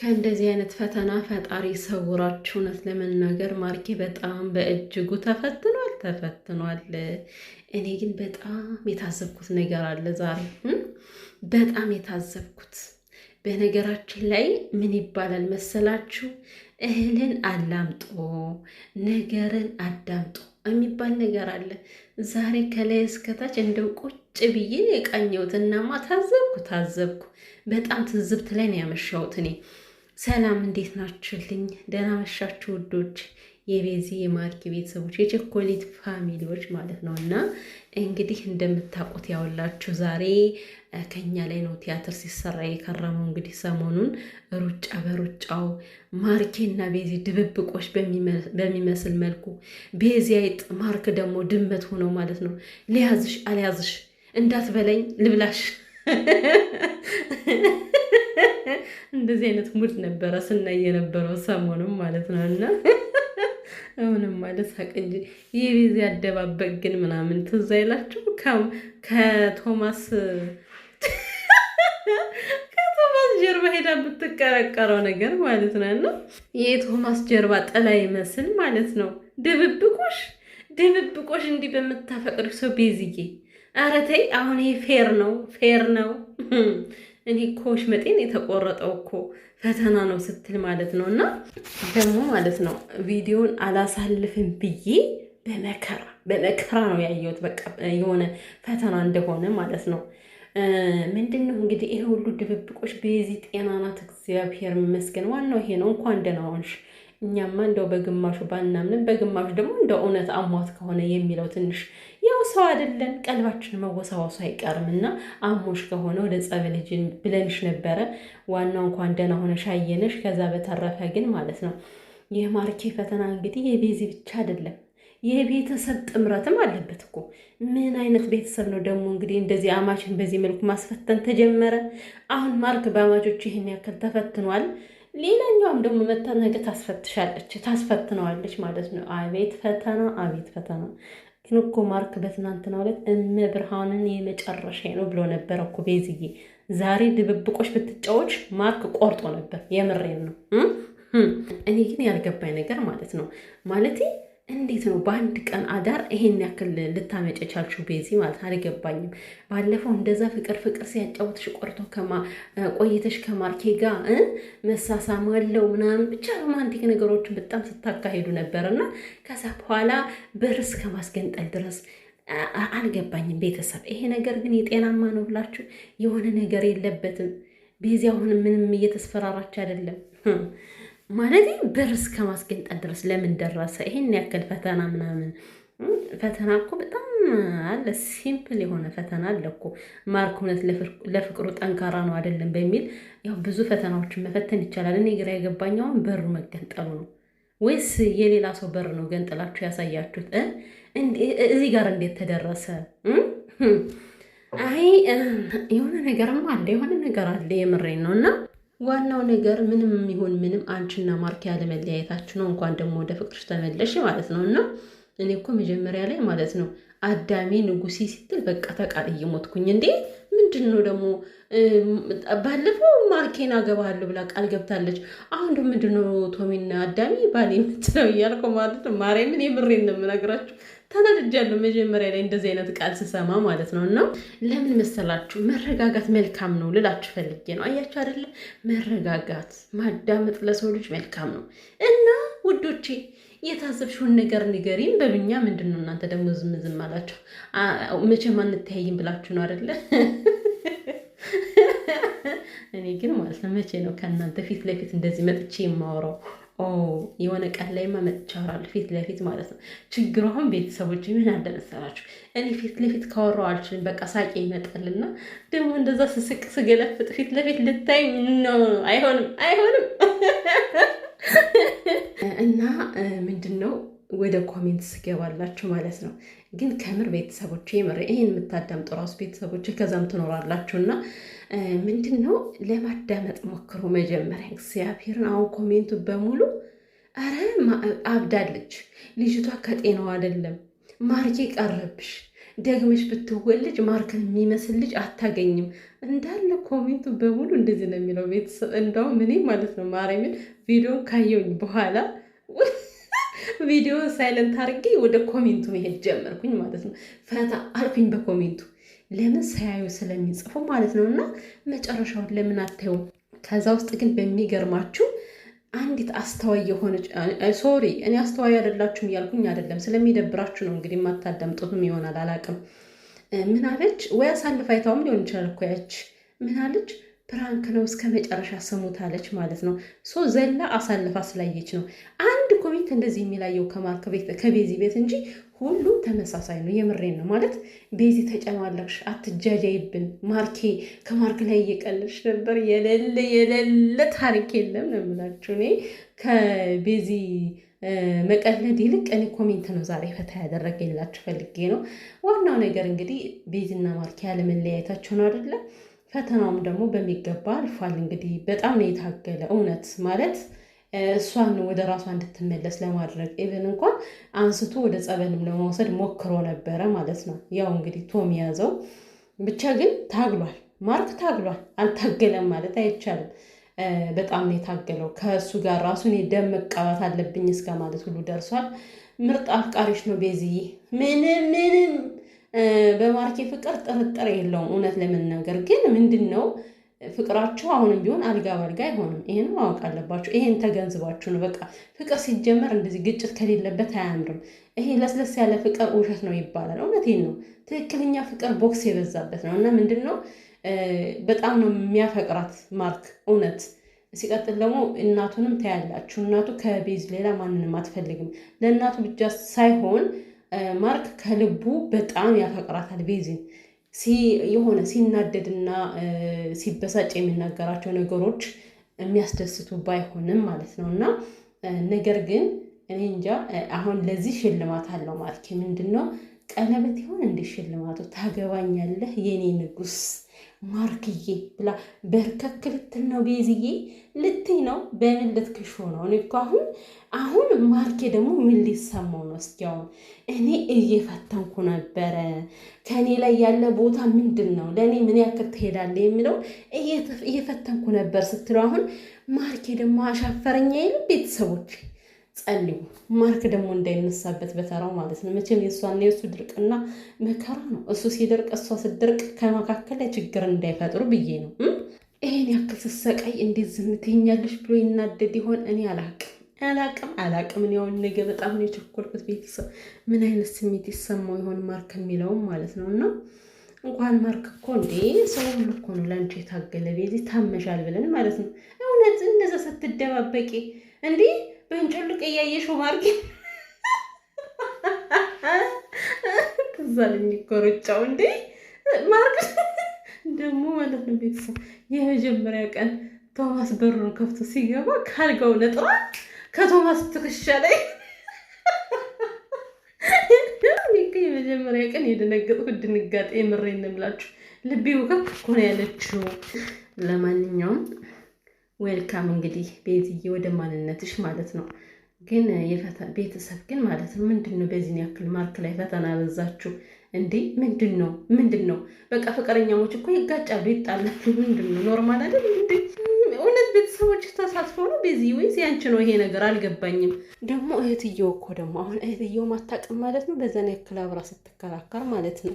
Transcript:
ከእንደዚህ አይነት ፈተና ፈጣሪ ሰውራችሁ። እውነት ለመናገር ማርኬ በጣም በእጅጉ ተፈትኗል። እኔ ግን በጣም የታዘብኩት ነገር አለ ዛሬ በጣም የታዘብኩት። በነገራችን ላይ ምን ይባላል መሰላችሁ? እህልን አላምጦ ነገርን አዳምጦ የሚባል ነገር አለ። ዛሬ ከላይ እስከታች እንደው ቁጭ ብዬ የቃኘሁት እናማ ታዘብኩ። በጣም ትዝብት ላይ ነው ያመሻሁት እኔ። ሰላም እንዴት ናችሁልኝ? ደህና መሻችሁ ውዶች፣ የቤዚ የማርኬ ቤተሰቦች፣ የቸኮሌት ፋሚሊዎች ማለት ነው። እና እንግዲህ እንደምታውቁት ያውላችሁ ዛሬ ከኛ ላይ ነው ቲያትር ሲሰራ የከረመው። እንግዲህ ሰሞኑን ሩጫ በሩጫው ማርኬና ቤዚ ድብብቆች በሚመስል መልኩ ቤዚ አይጥ፣ ማርክ ደግሞ ድመት ሆነው ማለት ነው። ሊያዝሽ አልያዝሽ እንዳትበለኝ ልብላሽ እንደዚህ አይነት ሙድ ነበረ ስናይ የነበረው ሰሞኑን ማለት ነው። እና አሁንም ማለት ሳቅ እንጂ የቤዚ አደባበቅ ግን ምናምን ትዝ አይላችሁ? ከቶማስ ጀርባ ሄዳ ብትቀረቀረው ነገር ማለት ነው። እና የቶማስ ጀርባ ጥላ ይመስል ማለት ነው። ድብብቆሽ እንዲህ በምታፈቅሪ ሰው ቤዝዬ፣ ኧረ ተይ አሁን ይሄ ፌር ነው። እኔ እኮ ወሽመጤን የተቆረጠው እኮ ፈተና ነው ስትል ማለት ነው። እና ደግሞ ማለት ነው ቪዲዮን አላሳልፍም ብዬ በመከራ ነው ያየሁት። በቃ የሆነ ፈተና እንደሆነ ማለት ነው። ምንድን ነው እንግዲህ ይሄ ሁሉ ድብብቆች። ቤዚ ጤና ናት፣ እግዚአብሔር ይመስገን። ዋናው ይሄ ነው። እንኳን ደህና ሆንሽ። እኛማ እንደው በግማሹ ባናምንም በግማሹ ደግሞ እንደው እውነት አሟት ከሆነ የሚለው ትንሽ ያው ሰው አይደለን ቀልባችን መወሳወሱ አይቀርም። እና አሞሽ ከሆነ ወደ ጸበል ልጅ ብለንሽ ነበረ። ዋናው እንኳን ደህና ሆነሽ አየነሽ። ከዛ በተረፈ ግን ማለት ነው የማርኬ ፈተና እንግዲህ የቤዚ ብቻ አይደለም የቤተሰብ ጥምረትም አለበት እኮ። ምን አይነት ቤተሰብ ነው ደግሞ እንግዲህ እንደዚህ አማችን በዚህ መልኩ ማስፈተን ተጀመረ። አሁን ማርክ በአማቾች ይህን ያክል ተፈትኗል። ሌላኛውም ደግሞ መታ ነገ ታስፈትነዋለች ማለት ነው። አቤት ፈተና። ግን እኮ ማርክ በትናንትናው ዕለት እመብርሃንን የመጨረሻ ነው ብሎ ነበረ እኮ ቤዝዬ። ዛሬ ድብብቆች ብትጫዎች ማርክ ቆርጦ ነበር። የምሬን ነው። እኔ ግን ያልገባኝ ነገር ማለት ነው እንዴት ነው በአንድ ቀን አዳር ይሄን ያክል ልታመጭ ቻልሽው ቤዚ ማለት አልገባኝም። ባለፈው እንደዛ ፍቅር ሲያጫውትሽ ቆይተሽ ከማርኬ ጋር መሳሳም አለው ምናምን ብቻ ሮማንቲክ ነገሮችን በጣም ስታካሂዱ ነበርና ከዛ በኋላ በርስ ከማስገንጠል ድረስ አልገባኝም። ቤተሰብ ይሄ ነገር ግን የጤናማ ነው ብላችሁ የሆነ ነገር የለበትም። ቤዚ አሁን ምንም እየተስፈራራች አይደለም ማለት ብር እስከ ማስገንጠል ድረስ ለምን ደረሰ? ይሄን ያክል ፈተና ምናምን ፈተና እኮ በጣም አለ። ሲምፕል የሆነ ፈተና አለ እኮ። ማርክ እውነት ለፍቅሩ ጠንካራ ነው አይደለም በሚል ያው ብዙ ፈተናዎችን መፈተን ይቻላል። እኔ ግራ የገባኛውን በሩ መገንጠሉ ነው ወይስ የሌላ ሰው በር ነው ገንጥላችሁ ያሳያችሁት? እዚህ ጋር እንዴት ተደረሰ? አይ የሆነ ነገር አለ የምሬን ነው። እና ዋናው ነገር ምንም ይሁን ምንም አንቺና ማርክ ያለመለያየታችሁ ነው። እንኳን ደግሞ ወደ ፍቅርሽ ተመለሽ ማለት ነው። እና እኔ እኮ መጀመሪያ ላይ ማለት ነው አዳሜ ንጉሴ ስትል በቃ ተቃጥዬ ሞትኩኝ። እንዴ ምንድን ነው ደግሞ ባለፈው ማርኬን አገባለሁ ብላ ቃል ገብታለች። አሁን ደግሞ ምንድን ነው ቶሚና አዳሜ ባል የምትለው እያልኩ ማለት ነው። ማርያምን የምሬን ነው የምነግራችሁ። ተናድጃለሁ መጀመሪያ ላይ እንደዚህ አይነት ቃል ስሰማ ማለት ነው። እና ለምን መሰላችሁ መረጋጋት መልካም ነው ልላችሁ ፈልጌ ነው። አያችሁ አይደለ? መረጋጋት ማዳመጥ ለሰው ልጅ መልካም ነው። እና ውዶቼ የታዘብሽውን ነገር ንገሪን በብኛ። ምንድን ነው እናንተ ደግሞ ዝም አላችሁ? መቼም አንተያይም ብላችሁ ነው አይደለ? እኔ ግን ማለት ነው መቼ ነው ከእናንተ ፊት ለፊት እንደዚህ መጥቼ የማወራው? የሆነ ቀን ላይማ መጥቼ አወራለሁ ፊት ለፊት ማለት ነው። ችግሩ አሁን ቤተሰቦች ምን አለ መሰላችሁ እኔ ፊት ለፊት ካወራሁ አልችልም። በቃ ሳቄ ይመጣልና ደግሞ እንደዛ ስስቅ ስገለፍጥ ፊት ለፊት ልታይ ነው። አይሆንም። እና ምንድን ነው ወደ ኮሜንት ስገባላችሁ ማለት ነው። ግን ከምር ቤተሰቦች የምር ይሄን የምታዳምጡ ራሱ ቤተሰቦች ከዛም ትኖራላችሁና ምንድን ነው ለማዳመጥ ሞክሩ መጀመሪያ እግዚአብሔርን። አሁን ኮሜንቱ በሙሉ አረ አብዳለች ልጅቷ፣ ከጤናው አይደለም ማርኬ ቀረብሽ፣ ደግመሽ ብትወልጅ ማርክን የሚመስል ልጅ አታገኝም። እንዳለ ኮሜንቱ በሙሉ እንደዚህ ነው የሚለው ቤተሰብ። እንደውም እኔ ማለት ነው ማርያምን ቪዲዮ ካየሁኝ በኋላ ቪዲዮ ሳይለንት አድርጌ ወደ ኮሜንቱ መሄድ ጀመርኩኝ ማለት ነው። ፈታ አልኩኝ በኮሜንቱ ለምን ሳያዩ ስለሚጽፉ ማለት ነው። እና መጨረሻውን ለምን አታዩ? ከዛ ውስጥ ግን በሚገርማችሁ አንዲት አስተዋይ የሆነች ሶሪ እኔ አስተዋይ አይደላችሁም እያልኩኝ አይደለም፣ ስለሚደብራችሁ ነው እንግዲህ የማታዳምጡትም ይሆናል አላውቅም። ምን አለች ወይ አሳልፍ አይታውም ሊሆን ይችላል እኮ ያች ምን አለች? ፕራንክ ነው እስከ መጨረሻ ስሙታለች ማለት ነው። ዘላ አሳልፋ ስላየች ነው። አንድ ኮሜንት እንደዚህ የሚላየው ከማርክ ቤት ከቤዚ ቤት እንጂ ሁሉም ተመሳሳይ ነው። የምሬን ነው ማለት ቤዚ ተጨማለቅሽ፣ አትጃጃይብን፣ ማርኬ ከማርክ ላይ እየቀለድሽ ነበር፣ የሌለ ታሪክ የለም ነው የምላችሁ። እኔ ከቤዚ መቀለድ ይልቅ እኔ ኮሜንት ነው ዛሬ ፈታ ያደረገላችሁ ፈልጌ ነው። ዋናው ነገር እንግዲህ ቤዚና ማርኬ ያለመለያየታቸው ነው አይደለ? ፈተናውም ደግሞ በሚገባ አልፏል። እንግዲህ በጣም ነው የታገለ እውነት ማለት እሷን ወደ ራሷ እንድትመለስ ለማድረግ ኢቨን እንኳን አንስቶ ወደ ጸበልም ለመውሰድ ሞክሮ ነበረ ማለት ነው። ያው እንግዲህ ቶም ያዘው ብቻ ግን ታግሏል። ማርክ ታግሏል። አልታገለም ማለት አይቻልም። በጣም ነው የታገለው። ከእሱ ጋር ራሱን ደም መቀባት አለብኝ እስከ ማለት ሁሉ ደርሷል። ምርጥ አፍቃሪሽ ነው ቤዝዬ። ምንም በማርኬ ፍቅር ጥርጥር የለውም። እውነት ለመናገር ግን ምንድን ነው ፍቅራቸው አሁንም ቢሆን አልጋ በአልጋ አይሆንም። ይሄን ማወቅ አለባችሁ። ይሄን ተገንዝባችሁ ነው በቃ ፍቅር ሲጀመር እንደዚህ ግጭት ከሌለበት አያምርም። ይሄ ለስለስ ያለ ፍቅር ውሸት ነው ይባላል። እውነቴን ነው። ትክክለኛ ፍቅር ቦክስ የበዛበት ነው። እና ምንድን ነው በጣም ነው የሚያፈቅራት ማርክ እውነት። ሲቀጥል ደግሞ እናቱንም ታያላችሁ። እናቱ ከቤዝ ሌላ ማንንም አትፈልግም። ለእናቱ ብቻ ሳይሆን ማርክ ከልቡ በጣም ያፈቅራታል ቤዚን። የሆነ ሲናደድና ሲበሳጭ የሚናገራቸው ነገሮች የሚያስደስቱ ባይሆንም ማለት ነው። እና ነገር ግን እኔ እንጃ አሁን ለዚህ ሽልማት አለው ማርኬ። ምንድን ነው ቀለበት ይሆን እንደ ሽልማቱ? ታገባኛለህ የኔ ንጉስ ማርክዬ ብላ በርከክ ልትል ነው ቤዝዬ ልትይ ነው። በምን ልትክሾ ነው? እኔ እኮ አሁን ማርኬ ደግሞ ምን ሊሰማው ነው? እስኪ አሁን እኔ እየፈተንኩ ነበረ። ከእኔ ላይ ያለ ቦታ ምንድን ነው? ለእኔ ምን ያክል ትሄዳለህ የሚለው እየፈተንኩ ነበር ስትለው አሁን ማርኬ ደግሞ አሻፈረኛ የለም። ቤተሰቦች ጸልዩ፣ ማርክ ደግሞ እንዳይነሳበት በተራው ማለት ነው። መቼም የእሷና የእሱ ድርቅና መከራ ነው። እሱ ሲደርቅ እሷ ስትደርቅ ከመካከል ላይ ችግር እንዳይፈጥሩ ብዬ ነው። ይሄን ያክል ስትሰቃይ እንዴት ዝም ትይኛለሽ ብሎ ይናደድ ይሆን? እኔ አላቅም። እኔ አሁን ነገ በጣም ነው የቸኮልኩት። ቤተሰብ ምን አይነት ስሜት ይሰማው ይሆን ማርክ የሚለውም ማለት ነው። እና እንኳን ማርክ እኮ እንዴ ሰው ሁሉ እኮ ነው ለአንቺ የታገለ ቤዚ ታመሻል ብለን ማለት ነው። እውነት እንደዛ ስትደባበቂ እንዴ በእንጭልቅ እያየሽው ማርኬ ትዛልኝ እኮ ሩጫው እንዴ ማርክ ደግሞ ማለት ነው። ቤተሰብ የመጀመሪያ ቀን ቶማስ በሩን ከፍቶ ሲገባ ካልጋው ነጥራ ከቶማስ ትከሻ ላይ የመጀመሪያ ቀን የደነገጥኩት ድንጋጤ የምሬን ነው የምላችሁ። ልቤ ውከት እኮ ነው ያለችው። ለማንኛውም ዌልካም እንግዲህ ቤዝዬ ወደ ማንነትሽ ማለት ነው። ግን ቤተሰብ ግን ማለት ነው ምንድን ነው በዚህን ያክል ማርክ ላይ ፈተና በዛችሁ እንዴ? ምንድን ነው? በቃ ፍቅረኛሞች እኮ ይጋጫሉ፣ ይጣላሉ። ምንድን ነው ኖርማል አይደል እንዴ? እውነት ቤተሰቦች ተሳትፎ ነው ቤዝዬ ወይስ ያንቺ ነው ይሄ ነገር? አልገባኝም። ደግሞ እህትየው እኮ ደግሞ አሁን እህትየው ማታውቅም ማለት ነው በዛን ያክል አብራ ስትከራከር ማለት ነው።